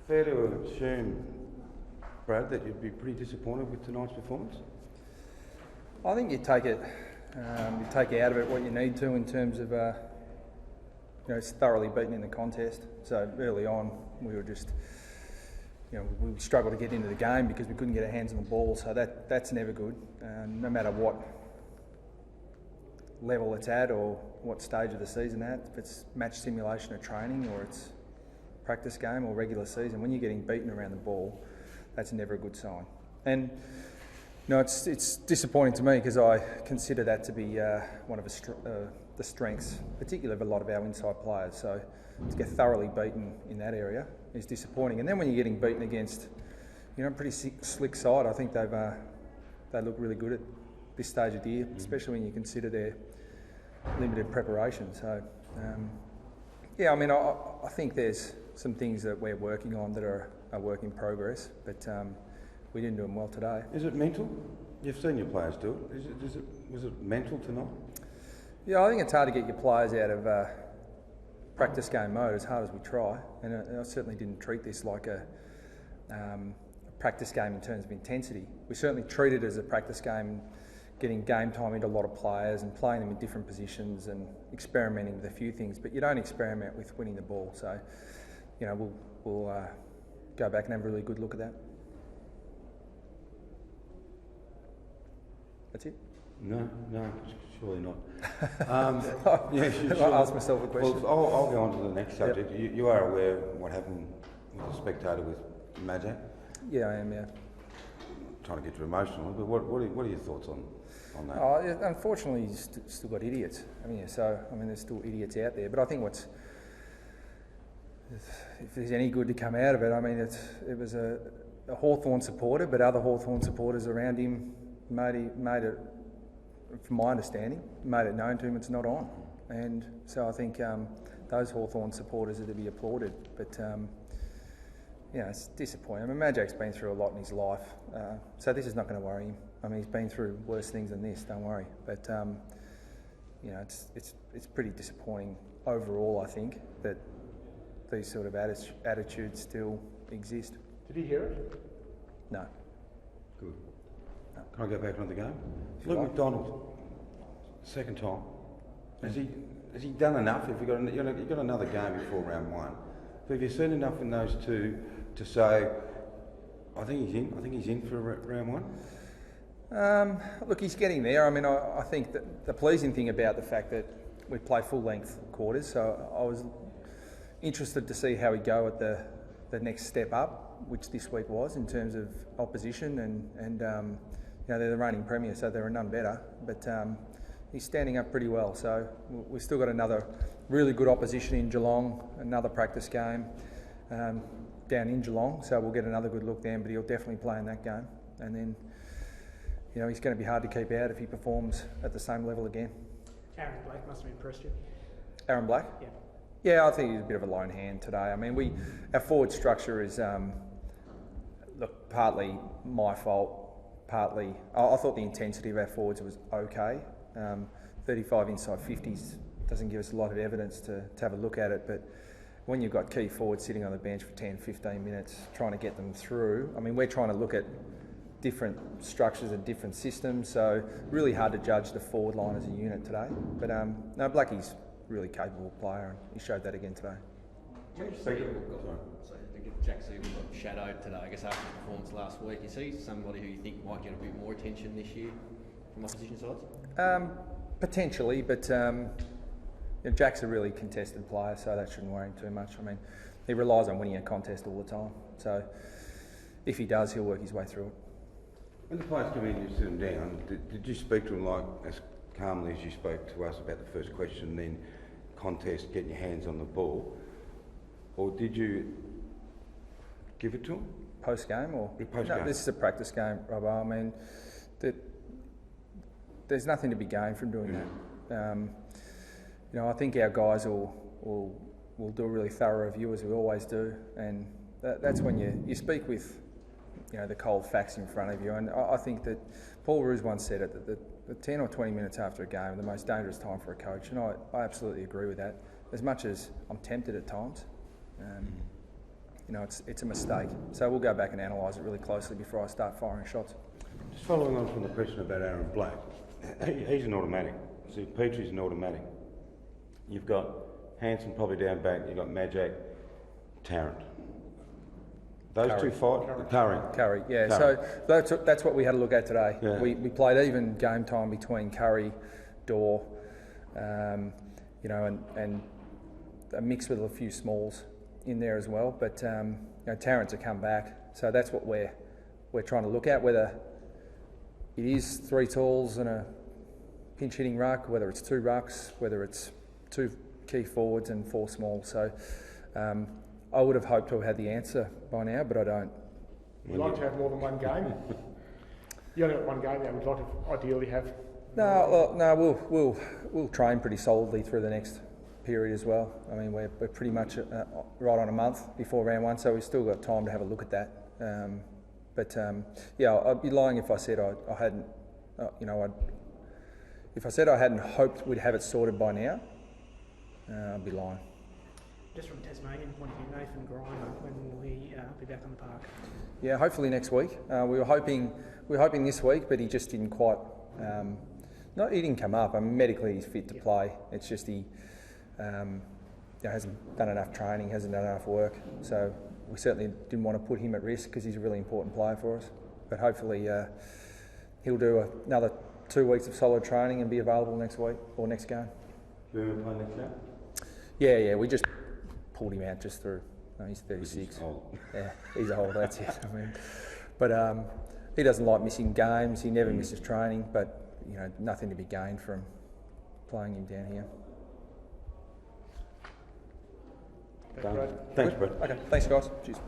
Fair to assume, Brad, that you'd be pretty disappointed with tonight's performance? I think you take it, out of it what you need to in terms of, it's thoroughly beaten in the contest. So early on, we were just, we struggled to get into the game because we couldn't get our hands on the ball. So that's never good, no matter what level it's at or what stage of the season at. If it's match simulation or training or it's practice game or regular season, when you're getting beaten around the ball, that's never a good sign. And it's disappointing to me because I consider that to be one of the strengths, particularly of a lot of our inside players. So to get thoroughly beaten in that area is disappointing. And then when you're getting beaten against, a pretty slick side, I think they look really good at this stage of the year, especially when you consider their limited preparation. So I think there's some things that we're working on that are a work in progress, but we didn't do them well today. Is it mental? You've seen your players do it. Was it mental tonight? Yeah, I think it's hard to get your players out of practice game mode as hard as we try, and I certainly didn't treat this like a practice game in terms of intensity. We certainly treated it as a practice game, getting game time into a lot of players and playing them in different positions and experimenting with a few things, but you don't experiment with winning the ball. So, we'll go back and have a really good look at that. That's it? No, surely not. I'll ask myself a question. Well, I'll go on to the next subject. Yep. You are aware of what happened with the spectator with Majak? Yeah, I am, yeah. Trying to get you emotional, but what are your thoughts on that? Oh, unfortunately, you've still got idiots. There's still idiots out there. But I think if there's any good to come out of it, it was a Hawthorn supporter, but other Hawthorn supporters around him made it, from my understanding, made it known to him it's not on. And so I think those Hawthorn supporters are to be applauded. But it's disappointing. Majak's been through a lot in his life, so this is not going to worry him. He's been through worse things than this, don't worry. But, it's pretty disappointing overall, I think, that these sort of attitudes still exist. Did he hear it? No. Good. No. Can I go back another game? Luke McDonald, second time. Has he done enough? If you've got another game before round one, but have you seen enough in those two to say, I think he's in for round one? Look, he's getting there. I think that the pleasing thing about the fact that we play full-length quarters, so I was interested to see how we go at the next step up, which this week was in terms of opposition, and they're the reigning premier, so there are none better. But he's standing up pretty well. So we've still got another really good opposition in Geelong, another practice game down in Geelong, so we'll get another good look then. But he'll definitely play in that game, and then he's going to be hard to keep out if he performs at the same level again. Aaron Blake must have impressed you. Aaron Blake? Yeah. Yeah, I think he's a bit of a lone hand today. Our forward structure is, partly my fault, partly I thought the intensity of our forwards was okay. 35 inside 50s doesn't give us a lot of evidence to have a look at it, but when you've got key forwards sitting on the bench for 10, 15 minutes trying to get them through, we're trying to look at different structures and different systems, so really hard to judge the forward line as a unit today. But Blackie's really capable player, and he showed that again today. Jack Seagull got shadowed today, I guess, after his performance last week. Is he somebody who you think might get a bit more attention this year from opposition sides? Potentially, but Jack's a really contested player, so that shouldn't worry him too much. He relies on winning a contest all the time, so if he does, he'll work his way through it. When the players come in, you sit them down. Did you speak to them like as calmly as you spoke to us about the first question, then contest, getting your hands on the ball, or did you give it to them? Post game or post-game? No, this is a practice game, Robbo. There's nothing to be gained from doing that. I think our guys will do a really thorough review, as we always do, and that's when you speak with the cold facts in front of you. And I think that Paul Roos once said it, that the 10 or 20 minutes after a game are the most dangerous time for a coach, and I absolutely agree with that, as much as I'm tempted at times. it's a mistake. So we'll go back and analyse it really closely before I start firing shots. Just following on from the question about Aaron Black, he's an automatic. See, Petrie's an automatic. You've got Hanson probably down back. You've got Majak, Tarrant. Those Curry. two fight. Curry, yeah. Curry. So that's what we had a look at today. Yeah. We played even game time between Curry, Dorr, and a mix with a few smalls in there as well. But Tarrant's a come back, so that's what we're trying to look at. Whether it is 3 talls and a pinch hitting ruck, whether it's 2 rucks, whether it's 2 key forwards and 4 small. So I would have hoped to have had the answer by now, but I don't. We'd like to have more than one game. You only got one game now. We'd like to ideally have. No, we'll train pretty solidly through the next period as well. I mean, we're pretty much right on a month before round 1, so we've still got time to have a look at that. I'd be lying if I said I hadn't. If I said I hadn't hoped we'd have it sorted by now, I'd be lying. Just from a Tasmanian point of view, Nathan Grimer, when will he be back on the park? Yeah, hopefully next week. We were hoping this week, but he just didn't quite. He didn't come up. I mean, medically he's fit to play. It's just he hasn't done enough training, hasn't done enough work. So we certainly didn't want to put him at risk because he's a really important player for us. But hopefully he'll do another 2 weeks of solid training and be available next week or next game. Do you play next game? Yeah. We just pulled him out just through. No, he's 36. He's old. Yeah, he's old. That's it. I mean, but he doesn't like missing games. He never misses training. But nothing to be gained from playing him down here. Thanks, Brett. Okay, thanks guys. Cheers.